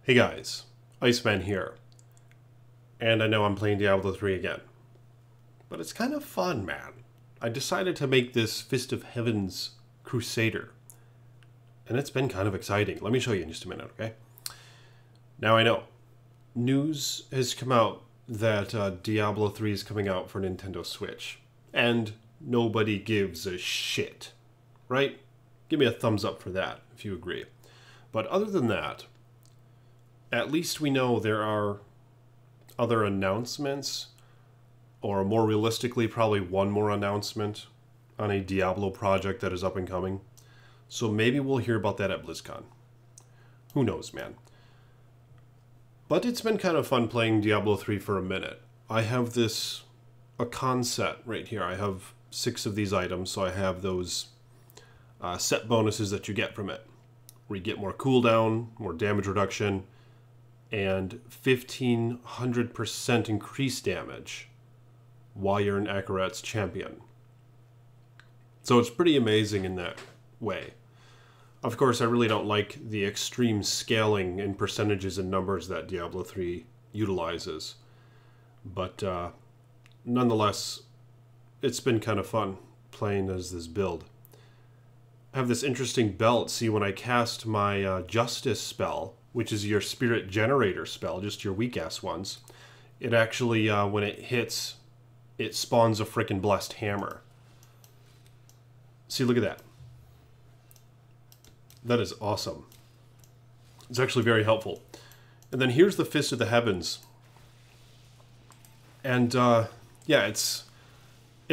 Hey guys, Iceman here. And I know I'm playing Diablo 3 again. But it's kind of fun, man. I decided to make this Fist of Heaven's Crusader. And it's been kind of exciting. Let me show you in just a minute, okay? Now I know, news has come out that Diablo 3 is coming out for Nintendo Switch. And nobody gives a shit. Right? Give me a thumbs up for that, if you agree. But other than that, at least we know there are other announcements, or more realistically, probably one more announcement on a Diablo project that is up and coming. So maybe we'll hear about that at BlizzCon. Who knows, man. But it's been kind of fun playing Diablo 3 for a minute. I have a con set right here. I have 6 of these items, so I have those set bonuses that you get from it, where you get more cooldown, more damage reduction, and 1500% increased damage while you're an Akarat's champion. So it's pretty amazing in that way. Of course, I really don't like the extreme scaling in percentages and numbers that Diablo 3 utilizes. But nonetheless, it's been kind of fun playing as this build. I have this interesting belt. See, when I cast my Justice spell, which is your spirit generator spell, just your weak-ass ones, it actually, when it hits, it spawns a frickin' blessed hammer. See, look at that. That is awesome. It's actually very helpful. And then here's the Fist of the Heavens. And, yeah, it's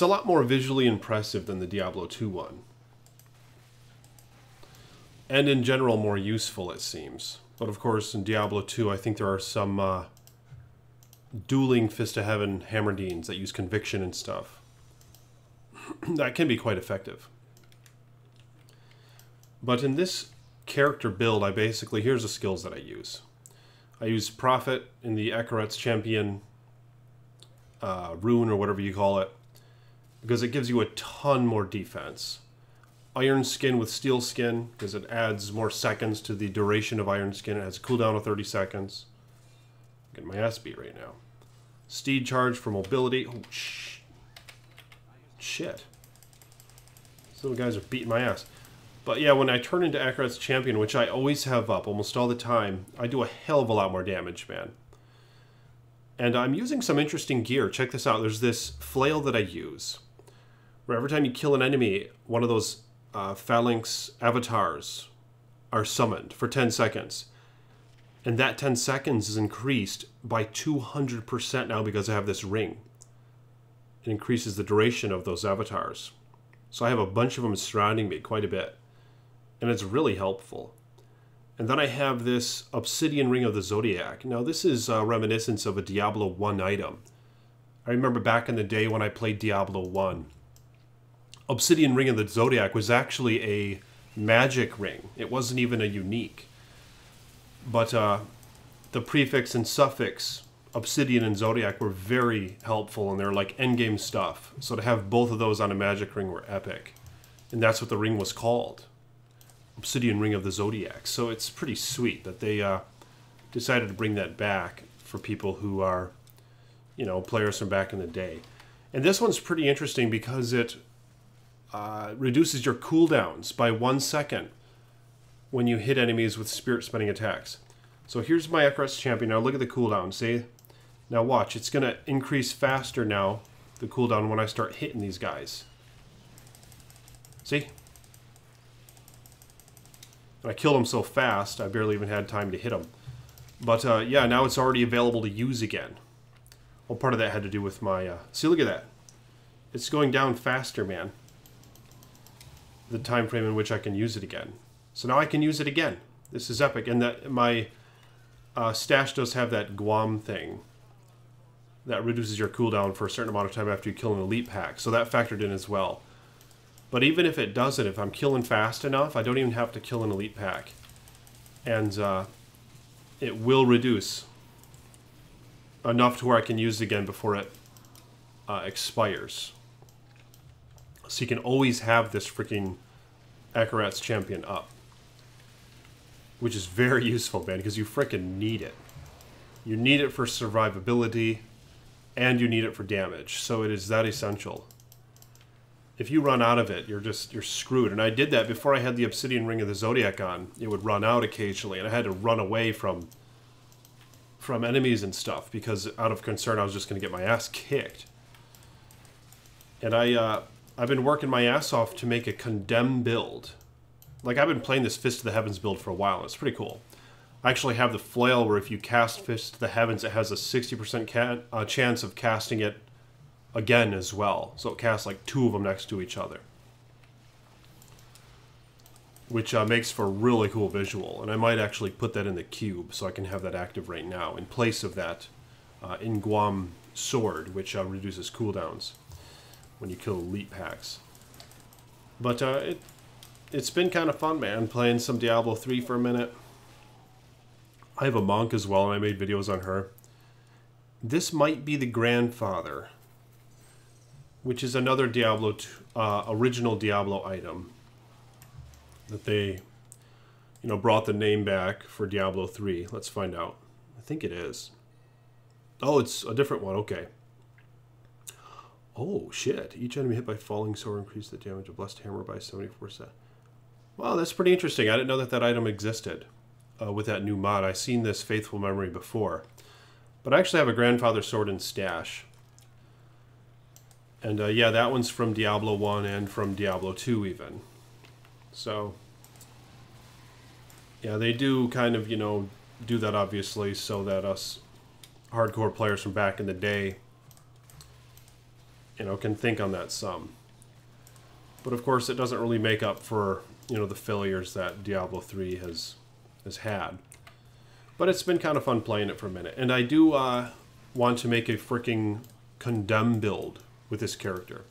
a lot more visually impressive than the Diablo 2 one. And in general, more useful, it seems. But of course, in Diablo 2, I think there are some dueling Fist of Heaven Hammerdines that use conviction and stuff. That can be quite effective. But in this character build, here's the skills that I use. I use Prophet in the Akarat's Champion rune, or whatever you call it, because it gives you a ton more defense. Iron Skin with Steel Skin, because it adds more seconds to the duration of Iron Skin. It has a cooldown of 30 seconds. I'm getting my ass beat right now. Steed Charge for mobility. Oh, shit. These little guys are beating my ass. But yeah, when I turn into Akarat's Champion, which I always have up almost all the time, I do a hell of a lot more damage, man. And I'm using some interesting gear. Check this out. There's this flail that I use, where every time you kill an enemy, one of those phalanx avatars are summoned for 10 seconds. And that 10 seconds is increased by 200% now because I have this ring. It increases the duration of those avatars. So I have a bunch of them surrounding me quite a bit. And it's really helpful. And then I have this Obsidian Ring of the Zodiac. Now this is a reminiscence of a Diablo 1 item. I remember back in the day when I played Diablo 1. Obsidian Ring of the Zodiac was actually a magic ring. It wasn't even a unique. But the prefix and suffix Obsidian and Zodiac were very helpful, and they're like endgame stuff. So to have both of those on a magic ring were epic. And that's what the ring was called. Obsidian Ring of the Zodiac. So it's pretty sweet that they decided to bring that back for people who are, you know, players from back in the day. And this one's pretty interesting because it reduces your cooldowns by 1 second when you hit enemies with spirit spinning attacks. So here's my Akarat's Champion. Now look at the cooldown. See? Now watch. It's going to increase faster now, the cooldown, when I start hitting these guys. See? And I killed them so fast, I barely even had time to hit them. But yeah, now it's already available to use again. Well, part of that had to do with my... see, look at that. It's going down faster, man. The time frame in which I can use it again. So now I can use it again. This is epic. And that my stash does have that Guam thing that reduces your cooldown for a certain amount of time after you kill an elite pack. So that factored in as well. But even if it doesn't, if I'm killing fast enough, I don't even have to kill an elite pack. And it will reduce enough to where I can use it again before it expires. So you can always have this freaking Akarat's Champion up. which is very useful, man, because you frickin' need it. You need it for survivability, and you need it for damage, so it is that essential. If you run out of it, you're screwed. And I did that before I had the Obsidian Ring of the Zodiac on. It would run out occasionally, and I had to run away from enemies and stuff, because out of concern I was just going to get my ass kicked. And I've been working my ass off to make a condemn build. Like, I've been playing this Fist of the Heavens build for a while, and it's pretty cool. I actually have the flail where if you cast Fist of the Heavens, it has a 60% chance of casting it again as well. So it casts like 2 of them next to each other. Which makes for a really cool visual. And I might actually put that in the cube so I can have that active right now in place of that Inguam sword, which reduces cooldowns when you kill elite packs. But it's been kind of fun, man, playing some Diablo 3 for a minute. I have a monk as well, and I made videos on her. This might be the grandfather, which is another Diablo, original Diablo item that they, brought the name back for Diablo 3. Let's find out. I think it is. Oh, it's a different one. Okay. Oh, shit. Each enemy hit by falling sword increases the damage of blessed hammer by 74%. Wow, that's pretty interesting. I didn't know that that item existed with that new mod. I've seen this Faithful Memory before. But I actually have a grandfather sword in stash. And yeah, that one's from Diablo 1 and from Diablo 2 even. So, yeah, they do kind of, do that obviously so that us hardcore players from back in the day, can think on that some. But of course, it doesn't really make up for, the failures that Diablo 3 has had. But it's been kind of fun playing it for a minute. And I do want to make a freaking condemn build with this character.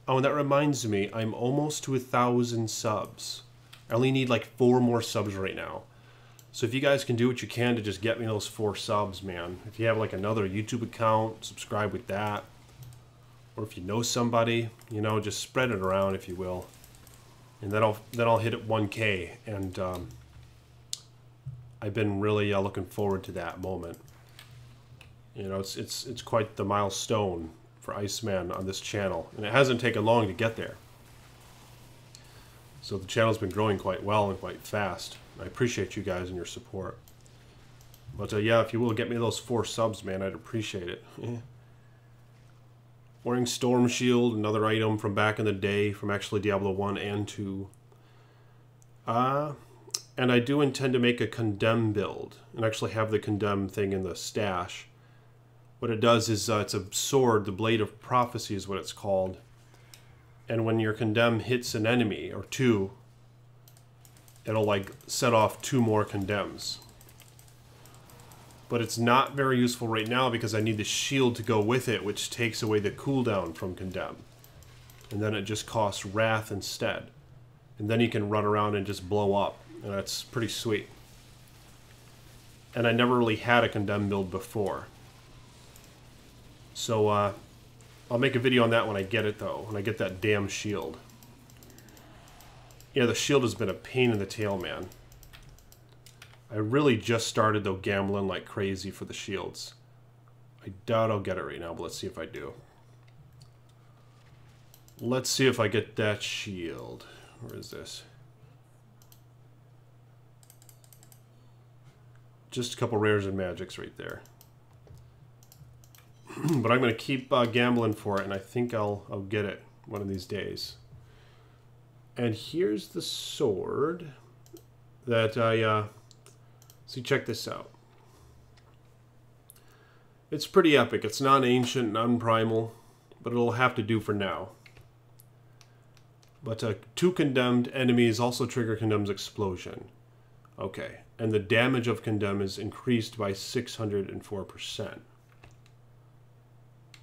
Oh, and that reminds me, I'm almost to 1,000 subs. I only need like 4 more subs right now. So if you guys can do what you can to just get me those 4 subs, man. If you have like another YouTube account, subscribe with that. Or if you know somebody, just spread it around if you will. And then I'll hit it 1K. And I've been really looking forward to that moment. It's quite the milestone for Iceman on this channel, and it hasn't taken long to get there. So the channel's been growing quite well and quite fast. I appreciate you guys and your support. But yeah, if you will get me those 4 subs, man, I'd appreciate it. Yeah. Wearing Storm Shield, another item from back in the day, from actually Diablo 1 and 2. And I do intend to make a condemn build, and actually have the condemn thing in the stash. What it does is, it's a sword, the Blade of Prophecy is what it's called. And when your condemn hits an enemy, or 2, it'll like set off 2 more condemns. But it's not very useful right now because I need the shield to go with it, which takes away the cooldown from condemn. And then it just costs wrath instead. And then you can run around and just blow up. And that's pretty sweet. And I never really had a condemn build before. So, I'll make a video on that when I get it, though. When I get that damn shield. Yeah, the shield has been a pain in the tail, man. I really just started, though, gambling like crazy for the shields. I doubt I'll get it right now, but let's see if I do. Let's see if I get that shield. Where is this? Just a couple rares and magics right there. But I'm going to keep gambling for it, and I think I'll get it one of these days. And here's the sword that I... see, check this out. It's pretty epic. It's non-ancient, non-primal, but it'll have to do for now. But 2 condemned enemies also trigger Condemn's explosion. Okay, and the damage of Condemn is increased by 604%.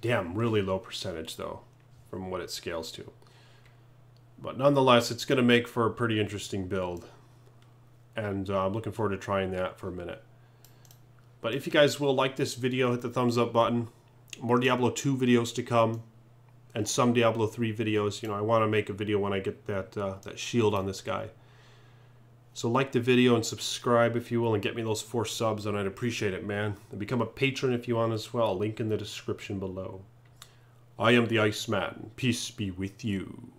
Damn, really low percentage, though, from what it scales to. But nonetheless, it's going to make for a pretty interesting build. And I'm looking forward to trying that for a minute. But if you guys will like this video, hit the thumbs up button. More Diablo 2 videos to come. And some Diablo 3 videos. I want to make a video when I get that, that shield on this guy. So like the video and subscribe if you will, and get me those 4 subs, and I'd appreciate it, man. And become a patron if you want as well. Link in the description below. I am the Iceman. Peace be with you.